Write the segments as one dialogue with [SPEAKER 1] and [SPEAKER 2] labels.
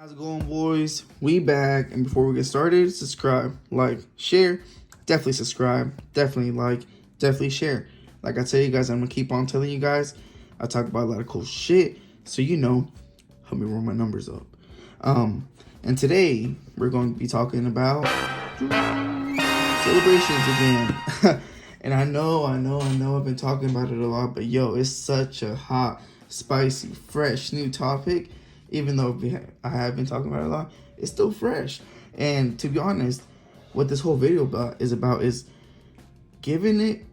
[SPEAKER 1] How's it going, boys? We back, and before we get started, subscribe, like, share. Definitely subscribe, definitely like, definitely share. Like I tell you guys, I'm gonna keep on telling you guys. I talk about a lot of cool shit, so help me roll my numbers up. And today we're going to be talking about celebrations again. And I know, I've been talking about it a lot, but yo, it's such a hot, spicy, fresh new topic. Even though I have been talking about it a lot, it's still fresh. And to be honest, what this whole video is giving it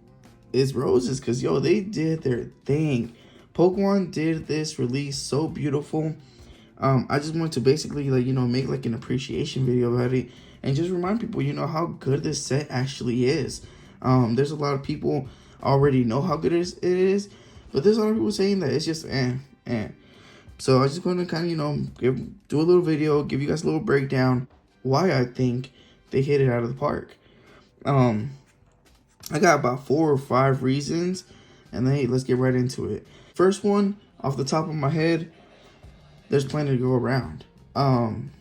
[SPEAKER 1] its roses, because yo, they did their thing. Pokemon did this release so beautiful. I just want to basically make like an appreciation video about it and just remind people how good this set actually is. There's a lot of people already know how good it is, but there's a lot of people saying that it's just eh. So I just want to kind of do a little video, give you guys a little breakdown why I think they hit it out of the park. I got about 4 or 5 reasons, and then hey, let's get right into it. First one, off the top of my head, there's plenty to go around.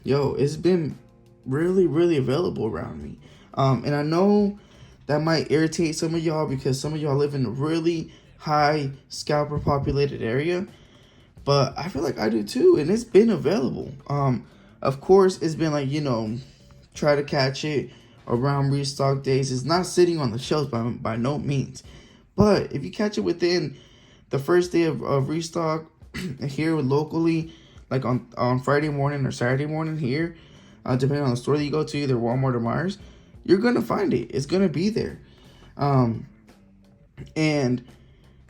[SPEAKER 1] It's been really available around me. And I know that might irritate some of y'all because some of y'all live in a really high scalper populated area, but I feel like I do too, and it's been available. Of course, it's been like, try to catch it around restock days. It's not sitting on the shelves by no means. But if you catch it within the first day of restock here locally, like on Friday morning or Saturday morning here, depending on the store that you go to, either Walmart or Meijer, you're going to find it. It's going to be there. And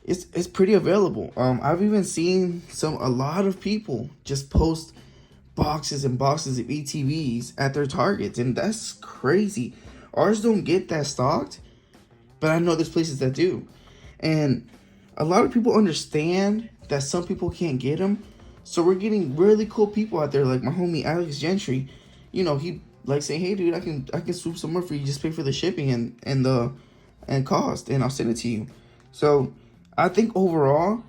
[SPEAKER 1] it's pretty available. I've even seen a lot of people just post boxes and boxes of ETBs at their Targets, and that's crazy. Ours don't get that stocked, but I know there's places that do. And a lot of people understand that some people can't get them, so we're getting really cool people out there, like my homie Alex Gentry. He like saying, "Hey, dude, I can swoop some more for you. Just pay for the shipping and cost, and I'll send it to you." So I think overall,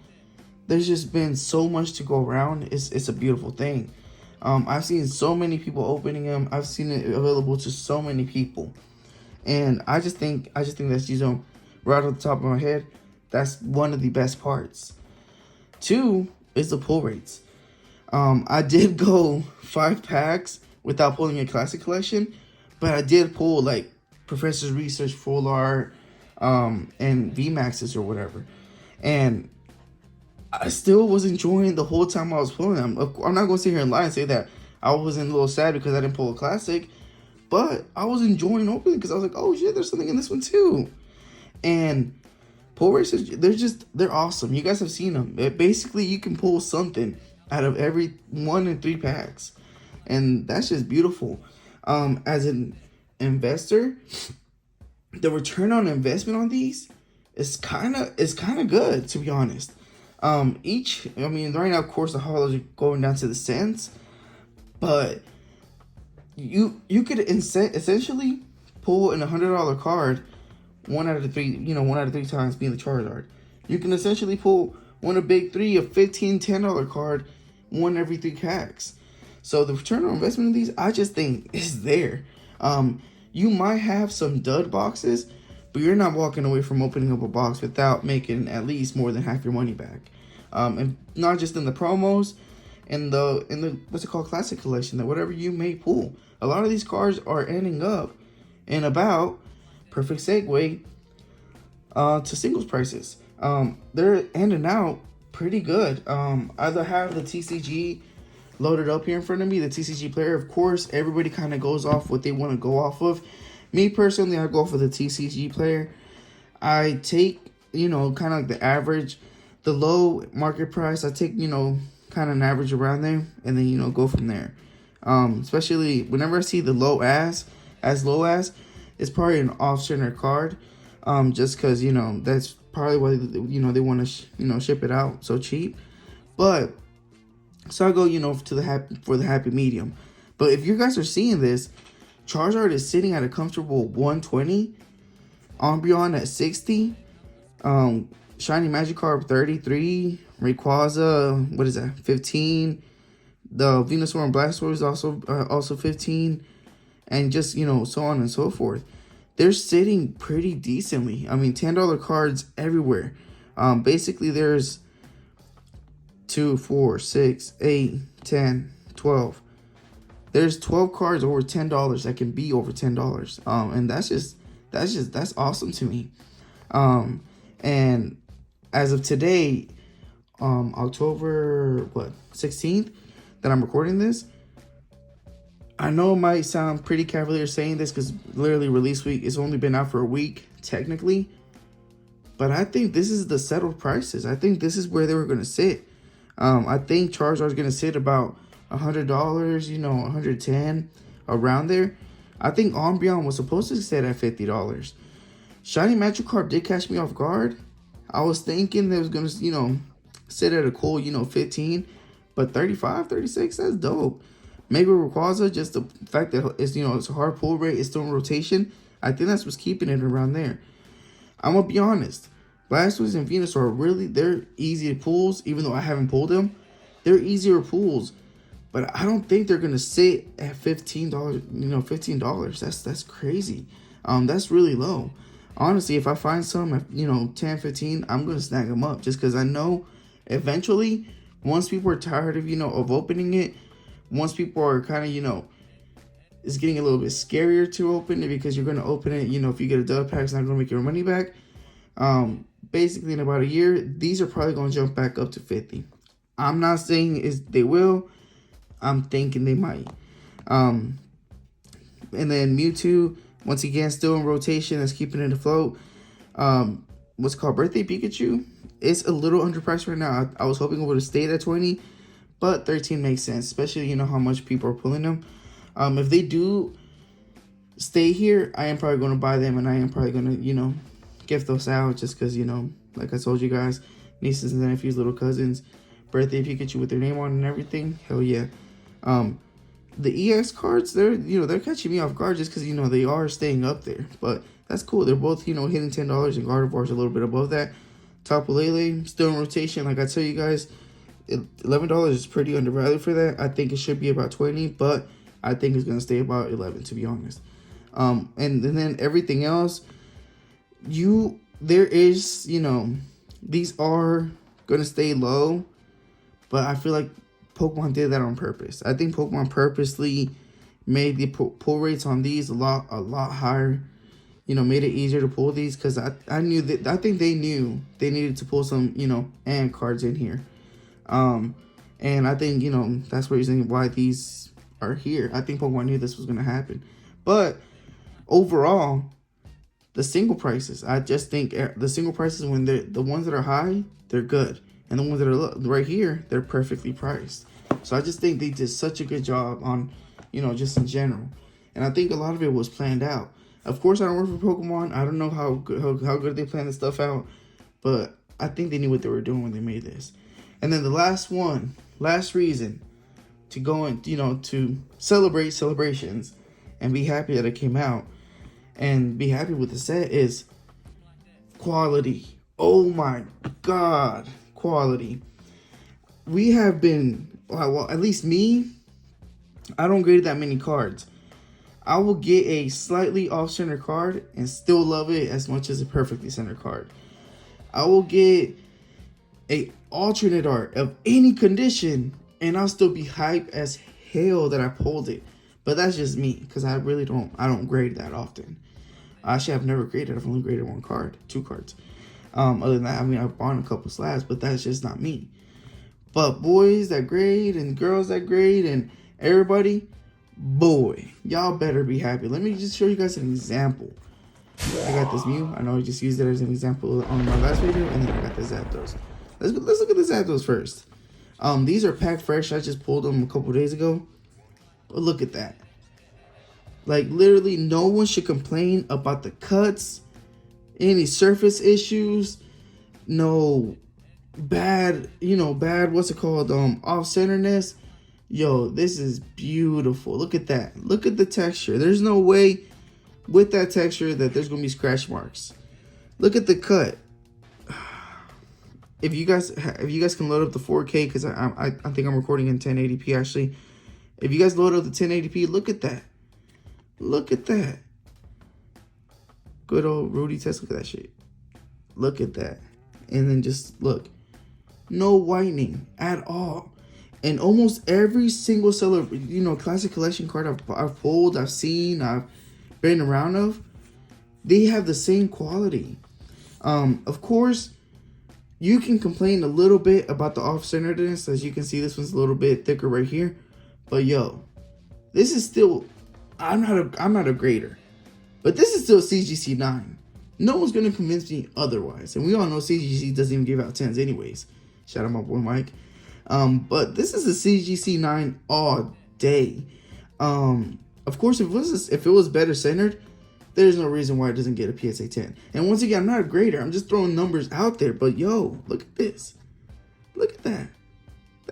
[SPEAKER 1] there's just been so much to go around. It's a beautiful thing. I've seen so many people opening them. I've seen it available to so many people, and I just think that's right off the top of my head, that's one of the best parts. 2 is the pull rates. I did go 5 packs without pulling a classic collection, but I did pull like Professor's Research Full Art, and VMAXs or whatever. And I still was enjoying the whole time I was pulling them. I'm not going to sit here and lie and say that I wasn't a little sad because I didn't pull a classic, but I was enjoying opening because I was like, oh shit, there's something in this one too. And pull rates, they're awesome. You guys have seen them. Basically, you can pull something out of every 1 in 3 packs, and that's just beautiful. As an investor, the return on investment on these is kind of good, to be honest. Right now, of course, the haulers are going down to the cents, but you could essentially pull in $100 card 1 out of 3 times being the Charizard. You can essentially pull one of big 3 of $10 card 1 every 3 packs. So the return on investment of these, I just think is there. You might have some dud boxes, but you're not walking away from opening up a box without making at least more than half your money back. And not just in the promos, in the what's it called, classic collection, that whatever you may pull. A lot of these cards are ending up in about, perfect segue, to singles prices. They're ending out pretty good. I have the TCG loaded up here in front of me, the TCG player. Of course, everybody kind of goes off what they want to go off of. Me personally, I go for the TCG player. I take, kind of like the average, the low market price. I take, kind of an average around there, and then, go from there. Especially whenever I see the low as low as, it's probably an off-center card. Just because, that's probably why, they want to, ship it out so cheap. But so I go, for the happy medium. But if you guys are seeing this, Charizard is sitting at a comfortable 120, Umbreon at 60, Shiny Magikarp 33, Rayquaza, 15, The Venusaur and Blastoise is also 15, and just, so on and so forth. They're sitting pretty decently. I mean, $10 cards everywhere. Basically, there's 2, 4, 6, 8, 10, 12. There's 12 cards over $10 that can be over $10. And that's awesome to me. And as of today, October 16th, that I'm recording this, I know it might sound pretty cavalier saying this because literally release week, it's only been out for a week technically, but I think this is the settled prices. I think this is where they were going to sit. I think Charizard's going to sit about $100, $110, around there. I think Umbreon was supposed to sit at $50. Shiny Magikarp did catch me off guard. I was thinking they was going to, sit at a cool, 15, but 35, 36, that's dope. Maybe Rayquaza, just the fact that it's, it's a hard pull rate, it's still in rotation. I think that's what's keeping it around there. I'm going to be honest. Blastoise and Venusaur, really, they're easy pulls, even though I haven't pulled them. They're easier pulls, but I don't think they're going to sit at $15, $15. That's crazy. That's really low. Honestly, if I find some at, 10, 15, I'm going to snag them up just because I know eventually, once people are tired of, of opening it, once people are kind of, it's getting a little bit scarier to open it because you're going to open it, if you get a dub pack, it's not going to make your money back. Basically, in about a year, these are probably going to jump back up to 50. I'm not saying they will. I'm thinking they might. And then Mewtwo, once again, still in rotation. That's keeping it afloat. What's called Birthday Pikachu. It's a little underpriced right now. I was hoping it would have stayed at 20. But 13 makes sense, especially, how much people are pulling them. If they do stay here, I am probably going to buy them, and I am probably going to, gift those out just because, like I told you guys, nieces and nephews, little cousins, Birthday Pikachu with their name on and everything. Hell yeah. The EX cards, they're catching me off guard just because, they are staying up there. But that's cool. They're both, hitting $10, and Gardevoir's a little bit above that. Tapu Lele, still in rotation. Like I tell you guys, $11 is pretty undervalued for that. I think it should be about 20, but I think it's going to stay about 11, to be honest. And then everything else, there is, these are going to stay low, but I feel like Pokemon did that on purpose. I think Pokemon purposely made the pull rates on these a lot higher, made it easier to pull these because I think they knew they needed to pull some, and cards in here. And I think, that's why these are here. I think Pokemon knew this was going to happen. But overall, the single prices, I just think the single prices, when the ones that are high, they're good. And the ones that are right here, they're perfectly priced. So I just think they did such a good job on, just in general. And I think a lot of it was planned out. Of course, I don't work for Pokemon. I don't know how good they plan this stuff out. But I think they knew what they were doing when they made this. And then the last reason to go and, to celebrate celebrations and be happy that it came out and be happy with the set is quality. Oh my God, quality. We have been, well, at least me, I don't grade that many cards. I will get a slightly off-center card and still love it as much as a perfectly centered card. I will get a alternate art of any condition and I'll still be hyped as hell that I pulled it. But that's just me because I don't grade that often. Actually, I've never graded. I've only graded 2 cards. Other than that, I've bought a couple slabs, but that's just not me. But boys that grade and girls that grade and everybody, boy, y'all better be happy. Let me just show you guys an example. I got this Mew. I know I just used it as an example on my last video, and then I got the Zapdos. Let's look at the Zapdos first. These are packed fresh. I just pulled them a couple days ago. But look at that. Like, literally, no one should complain about the cuts, any surface issues, no bad, what's it called, off-centeredness. Yo, this is beautiful. Look at that. Look at the texture. There's no way with that texture that there's going to be scratch marks. Look at the cut. if you guys can load up the 4K, because I think I'm recording in 1080p actually. If you guys load up the 1080p, look at that. Look at that. Good old Rudy test. Look at that shit. Look at that. And then just look. No whitening at all. And almost every single seller, classic collection card I've pulled, I've seen, I've been around of, they have the same quality. Of course, you can complain a little bit about the off-centeredness. As you can see, this one's a little bit thicker right here. But yo, this is still, I'm not a grader, but this is still CGC 9. No one's gonna convince me otherwise. And we all know CGC doesn't even give out 10s anyways. Shout out my boy Mike. But this is a CGC 9 all day. Of course, if it was better centered, there's no reason why it doesn't get a PSA 10. And once again, I'm not a grader. I'm just throwing numbers out there. But yo, look at this. Look at that.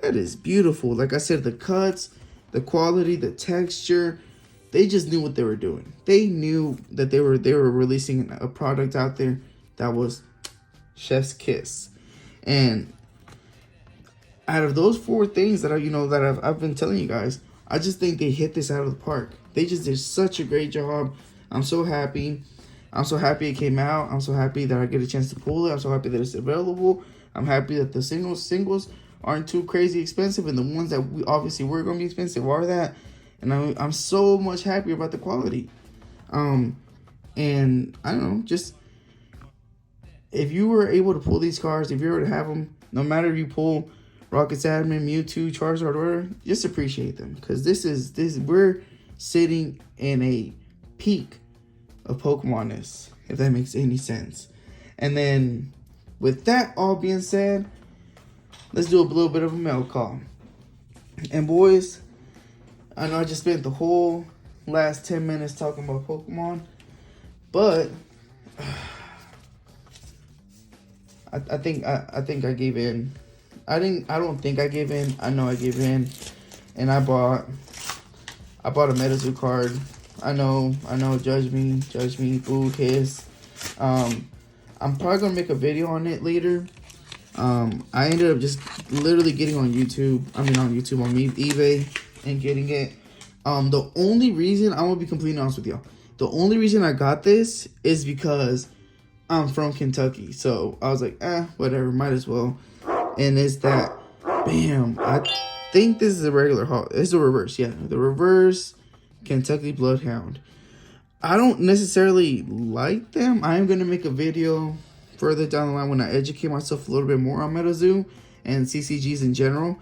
[SPEAKER 1] That is beautiful. Like I said, the cuts, the quality, the texture, they just knew what they were doing. They knew that they were releasing a product out there that was chef's kiss. And out of those 4 things that I've been telling you guys, I just think they hit this out of the park. They just did such a great job. I'm so happy. I'm so happy it came out. I'm so happy that I get a chance to pull it. I'm so happy that it's available. I'm happy that the singles aren't too crazy expensive, and the ones that were going to be expensive are that. And I'm so much happier about the quality. And I don't know, just if you were able to pull these cards, if you were to have them, no matter if you pull Rocket's Admin, Mewtwo, Charizard, whatever, just appreciate them, because we're sitting in a peak of Pokemon-ness, if that makes any sense. And then with that all being said, let's do a little bit of a mail call. And boys, I know I just spent the whole last 10 minutes talking about Pokemon, but I think I gave in. I don't think I gave in. I know I gave in, and I bought a MetaZoo card. I know. Judge me, boo, kiss. I'm probably gonna make a video on it later. I ended up just literally getting on YouTube. On eBay and getting it. The only reason, I'm gonna be completely honest with y'all, the only reason I got this is because I'm from Kentucky. So I was like, whatever, might as well. And it's that, bam, I think this is a regular haul. It's a reverse, yeah. The reverse Kentucky Bloodhound. I don't necessarily like them. I am going to make a video further down the line when I educate myself a little bit more on MetaZoo and CCGs in general.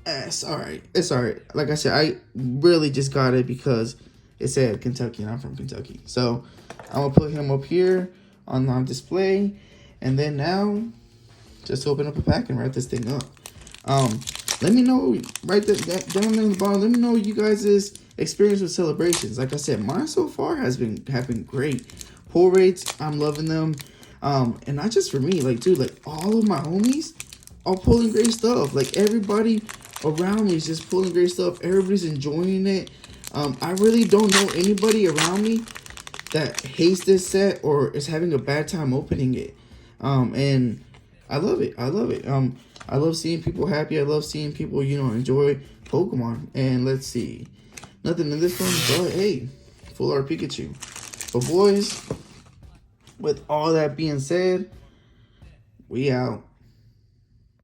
[SPEAKER 1] It's alright. It's alright. Like I said, I really just got it because it said Kentucky and I'm from Kentucky. So I'm going to put him up here on display. And then now, just open up a pack and wrap this thing up. Let me know, right down there in the bottom, let me know you guys' experience with celebrations. Like I said, mine so far have been great. Pull rates, I'm loving them. And not just for me, like, dude, like, all of my homies are pulling great stuff. Like, everybody around me is just pulling great stuff. Everybody's enjoying it. I really don't know anybody around me that hates this set or is having a bad time opening it. And I love it. I love it. I love seeing people happy. I love seeing people, enjoy Pokemon. And let's see. Nothing in this one, but hey, full art Pikachu. But boys, with all that being said, we out.